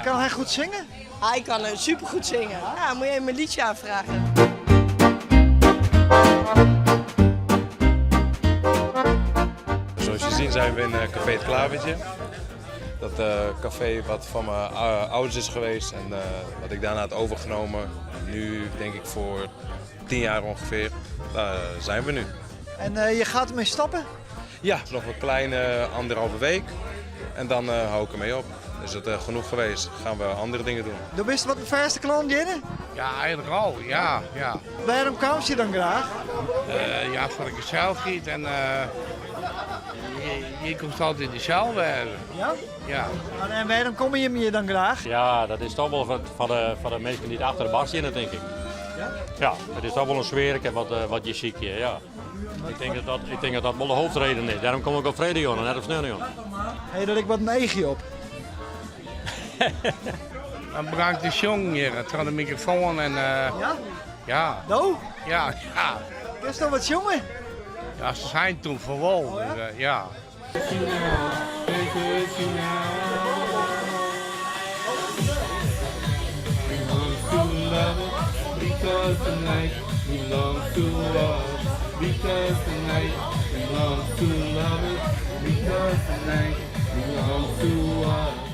ja. Kan hij goed zingen? Hij kan supergoed zingen. Ja, moet je hem een liedje aanvragen. Zoals je ziet zijn we in Café Het Klavertje. Dat café wat van mijn ouders is geweest en wat ik daarna had overgenomen. Nu denk ik voor 10 jaar ongeveer. Daar zijn we nu. En je gaat ermee stappen? Ja, nog een kleine 1,5 week. En dan hou ik ermee op. Is het genoeg geweest? Gaan we andere dingen doen. Du bist wat de verste klant in? Ja, eigenlijk al. Ja, ja. Waarom kwam je dan graag? Ja, voor ik het zelf giet en je komt altijd dezelfde hebben. Ja? Ja. En waarom kom je me dan graag? Ja, dat is toch wel van de mensen die achter de bar zitten, denk ik. Ja? Ja, het is toch wel een sfeer wat je ziet hier, ja. Ik denk dat dat wel de hoofdreden is. Daarom kom ik op vrijdag en net op sneeuw. Hé, dat ik wat een eegje op. Dan bedankt de jong hier. Het gaat de microfoon en Ja? ja. Do? Ja, ja. Is toch wat jongen? Ja, ze zijn toen voor wol. Dus, ja. Because the night belongs to us. Because the night belongs to lovers. Because the night belongs to us.